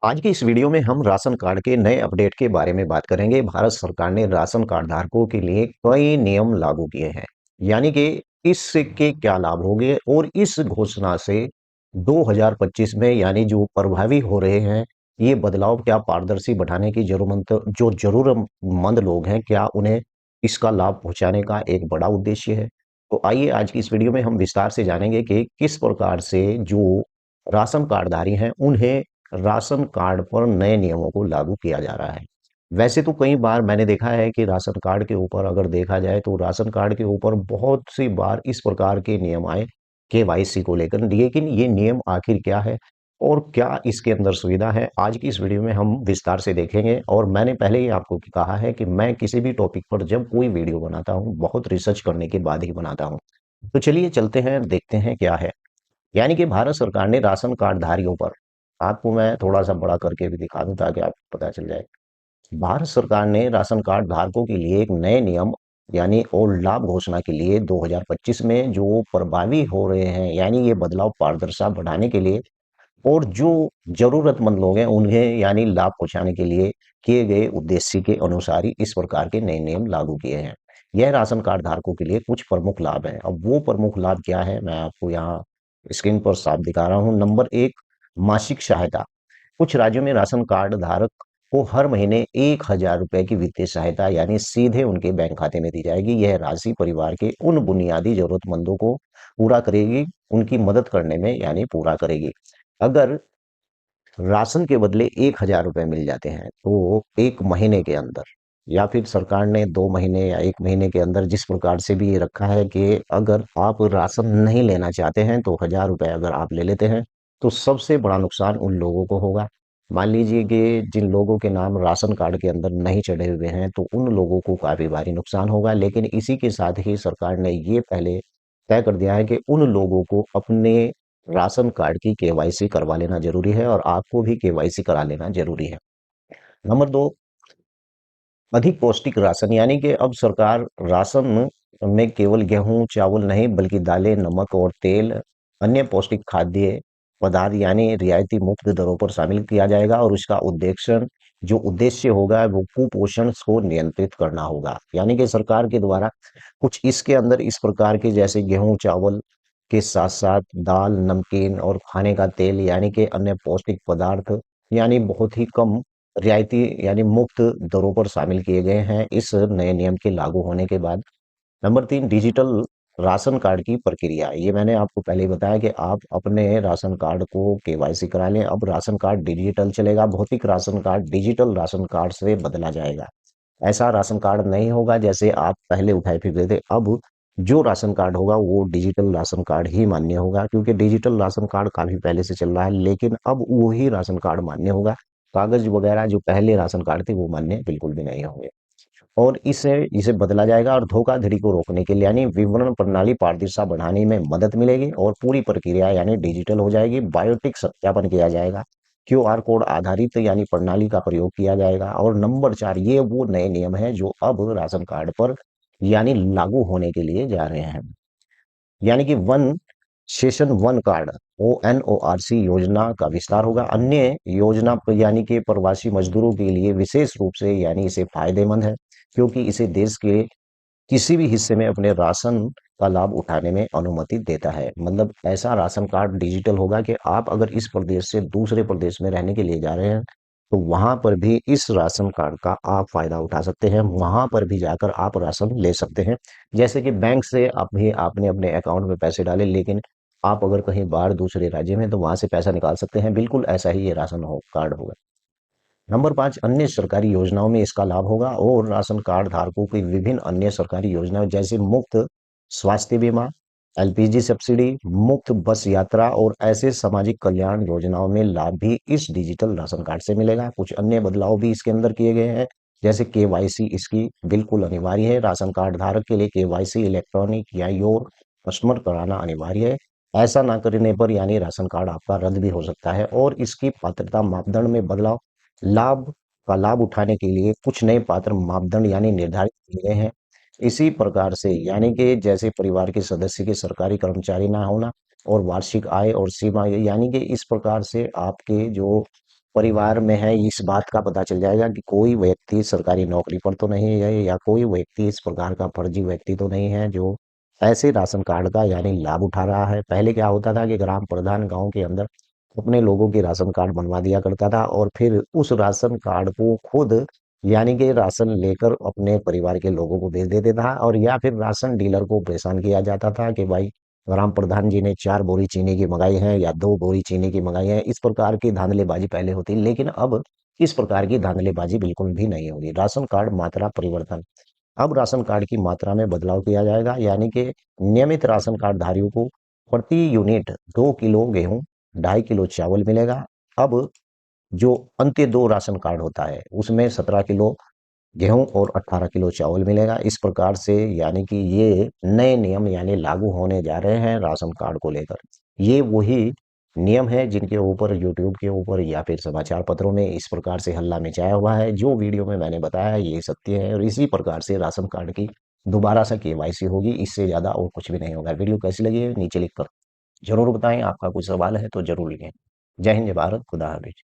आज की इस वीडियो में हम राशन कार्ड के नए अपडेट के बारे में बात करेंगे। भारत सरकार ने राशन कार्ड धारकों के लिए कई नियम लागू किए हैं। यानी कि इसके क्या लाभ होंगे और इस घोषणा से 2025 में यानी जो प्रभावी हो रहे हैं, ये बदलाव क्या पारदर्शी बढ़ाने की जरूरतमंद लोग हैं, क्या उन्हें इसका लाभ पहुंचाने का एक बड़ा उद्देश्य है। तो आइए आज की इस वीडियो में हम विस्तार से जानेंगे कि किस प्रकार से जो राशन कार्डधारी हैं उन्हें राशन कार्ड पर नए नियमों को लागू किया जा रहा है। वैसे तो कई बार मैंने देखा है कि राशन कार्ड के ऊपर अगर देखा जाए तो राशन कार्ड के ऊपर बहुत सी बार इस प्रकार के नियम आए केवाईसी को लेकर, लेकिन ये नियम आखिर क्या है और क्या इसके अंदर सुविधा है, आज की इस वीडियो में हम विस्तार से देखेंगे। और मैंने पहले ही आपको कहा है कि मैं किसी भी टॉपिक पर जब कोई वीडियो बनाता हूँ बहुत रिसर्च करने के बाद ही बनाता हूँ। तो चलिए चलते हैं, देखते हैं क्या है। यानी कि भारत सरकार ने राशन कार्ड धारियों पर, आपको मैं थोड़ा सा बड़ा करके भी दिखा दूं ताकि आपको पता चल जाए। भारत सरकार ने राशन कार्ड धारकों के लिए एक नए नियम यानी और लाभ घोषणा के लिए 2025 में जो प्रभावी हो रहे हैं, यानी ये बदलाव पारदर्शिता बढ़ाने के लिए और जो जरूरतमंद लोग हैं उन्हें यानी लाभ पहुंचाने के लिए किए गए उद्देश्य के अनुसार ही इस प्रकार के नए नियम लागू किए हैं। यह राशन कार्ड धारकों के लिए कुछ प्रमुख लाभ हैं। अब वो प्रमुख लाभ क्या है मैं आपको यहाँ स्क्रीन पर साफ दिखा रहा हूँ। नंबर एक, मासिक सहायता। कुछ राज्यों में राशन कार्ड धारक को हर महीने 1,000 रुपए की वित्तीय सहायता यानी सीधे उनके बैंक खाते में दी जाएगी। यह राशि परिवार के उन बुनियादी जरूरतमंदों को पूरा करेगी, उनकी मदद करने में यानी पूरा करेगी। अगर राशन के बदले 1,000 रुपए मिल जाते हैं तो एक महीने के अंदर, या फिर सरकार ने 2 महीने या एक महीने के अंदर, जिस प्रकार से भी ये रखा है कि अगर आप राशन नहीं लेना चाहते हैं तो 1,000 रुपए अगर आप ले लेते हैं तो सबसे बड़ा नुकसान उन लोगों को होगा। मान लीजिए कि जिन लोगों के नाम राशन कार्ड के अंदर नहीं चढ़े हुए हैं तो उन लोगों को काफी भारी नुकसान होगा। लेकिन इसी के साथ ही सरकार ने ये पहले तय कर दिया है कि उन लोगों को अपने राशन कार्ड की केवाईसी करवा लेना जरूरी है और आपको भी केवाईसी करा लेना जरूरी है। नंबर दो, अधिक पौष्टिक राशन। यानी कि अब सरकार राशन में केवल गेहूं चावल नहीं बल्कि दालें, नमक और तेल, अन्य पौष्टिक खाद्य पदार्थ यानी रियायती मुक्त दरों पर शामिल किया जाएगा और उसका उद्देश्य होगा वो कुपोषण को नियंत्रित करना होगा। यानी कि सरकार के द्वारा कुछ इसके अंदर इस प्रकार के जैसे गेहूं चावल के साथ साथ दाल, नमकीन और खाने का तेल यानी कि अन्य पौष्टिक पदार्थ यानी बहुत ही कम रियायती यानी मुफ्त दरों पर शामिल किए गए हैं इस नए नियम के लागू होने के बाद। नंबर तीन, डिजिटल राशन कार्ड की प्रक्रिया। ये मैंने आपको पहले ही बताया कि आप अपने राशन कार्ड को केवाईसी करा लें। अब राशन कार्ड डिजिटल चलेगा, भौतिक ration card digital ration card से बदला जाएगा। ऐसा राशन कार्ड नहीं होगा जैसे आप पहले उठाए फिरते थे। अब जो राशन कार्ड होगा वो डिजिटल राशन कार्ड ही मान्य होगा, क्योंकि डिजिटल राशन कार्ड काफी पहले से चल रहा है लेकिन अब वही राशन कार्ड मान्य होगा। कागज वगैरह जो पहले राशन कार्ड थे वो मान्य बिल्कुल भी नहीं होंगे। और इसे इसे बदला जाएगा और धोखाधड़ी को रोकने के लिए यानी विवरण प्रणाली पारदर्शिता बढ़ाने में मदद मिलेगी और पूरी प्रक्रिया यानी डिजिटल हो जाएगी। बायोटिक सत्यापन किया जाएगा, क्यूआर कोड आधारित यानी प्रणाली का प्रयोग किया जाएगा। और नंबर चार, ये वो नए नियम है जो अब राशन कार्ड पर यानी लागू होने के लिए जा रहे हैं। यानी कि one session one card ONORC योजना का विस्तार होगा। अन्य योजना यानी कि प्रवासी मजदूरों के लिए विशेष रूप से यानी इसे फायदेमंद है, क्योंकि इसे देश के किसी भी हिस्से में अपने राशन का लाभ उठाने में अनुमति देता है। मतलब ऐसा राशन कार्ड डिजिटल होगा कि आप अगर इस प्रदेश से दूसरे प्रदेश में रहने के लिए जा रहे हैं तो वहां पर भी इस राशन कार्ड का आप फायदा उठा सकते हैं, वहां पर भी जाकर आप राशन ले सकते हैं। जैसे कि बैंक से आप भी आपने अपने अकाउंट में पैसे डाले, लेकिन आप अगर कहीं बाहर दूसरे राज्य में तो वहां से पैसा निकाल सकते हैं, बिल्कुल ऐसा ही ये कार्ड होगा। नंबर पाँच, अन्य सरकारी योजनाओं में इसका लाभ होगा और राशन कार्ड धारकों की विभिन्न अन्य सरकारी योजनाओं जैसे मुफ्त स्वास्थ्य बीमा, LPG सब्सिडी, मुफ्त बस यात्रा और ऐसे सामाजिक कल्याण योजनाओं में लाभ भी इस डिजिटल राशन कार्ड से मिलेगा। कुछ अन्य बदलाव भी इसके अंदर किए गए हैं, जैसे केवाईसी इसकी बिल्कुल अनिवार्य है। राशन कार्ड धारक के लिए केवाईसी इलेक्ट्रॉनिक या योर कस्टमर कराना अनिवार्य है। ऐसा ना करने पर यानी राशन कार्ड आपका रद्द भी हो सकता है। और इसकी पात्रता मापदंड में बदलाव, लाभ का लाभ उठाने के लिए कुछ नए पात्र मापदंड यानी निर्धारित किए गए हैं। इसी प्रकार से यानी कि जैसे परिवार के सदस्य के सरकारी कर्मचारी ना होना और वार्षिक आय और सीमा, यानी कि इस प्रकार से आपके जो परिवार में है, इस बात का पता चल जाएगा कि कोई व्यक्ति सरकारी नौकरी पर तो नहीं है या कोई व्यक्ति इस प्रकार का फर्जी व्यक्ति तो नहीं है जो ऐसे राशन कार्ड का यानी लाभ उठा रहा है। पहले क्या होता था कि ग्राम प्रधान गांव के अंदर अपने लोगों के राशन कार्ड बनवा दिया करता था और फिर उस राशन कार्ड को खुद यानी कि राशन लेकर अपने परिवार के लोगों को भेज देता था और या फिर राशन डीलर को परेशान किया जाता था कि भाई ग्राम प्रधान जी ने 4 बोरी चीनी की मंगाई है या 2 बोरी चीनी की मंगाई है। इस प्रकार की धांधलेबाजी पहले होती, लेकिन अब इस प्रकार की धांधलेबाजी बिल्कुल भी नहीं होगी। राशन कार्ड मात्रा परिवर्तन, अब राशन कार्ड की मात्रा में बदलाव किया जाएगा, यानी कि नियमित राशन कार्ड धारियों को प्रति यूनिट 2 किलो गेहूं, 2.5 किलो चावल मिलेगा। अब जो अंत्य 2 राशन कार्ड होता है उसमें 17 किलो गेहूं और 18 किलो चावल मिलेगा। इस प्रकार से यानी कि ये नए नियम यानी लागू होने जा रहे हैं राशन कार्ड को लेकर। ये वही नियम है जिनके ऊपर यूट्यूब के ऊपर या फिर समाचार पत्रों में इस प्रकार से हल्ला मचाया हुआ है। जो वीडियो में मैंने बताया है ये सत्य है और इसी प्रकार से राशन कार्ड की दोबारा से केवाईसी होगी, इससे ज्यादा और कुछ भी नहीं होगा। वीडियो कैसी लगी है नीचे लिखकर जरूर बताएं। आपका कोई सवाल है तो जरूर लिखें। जय हिंद, जय भारत, खुदा हाफिज।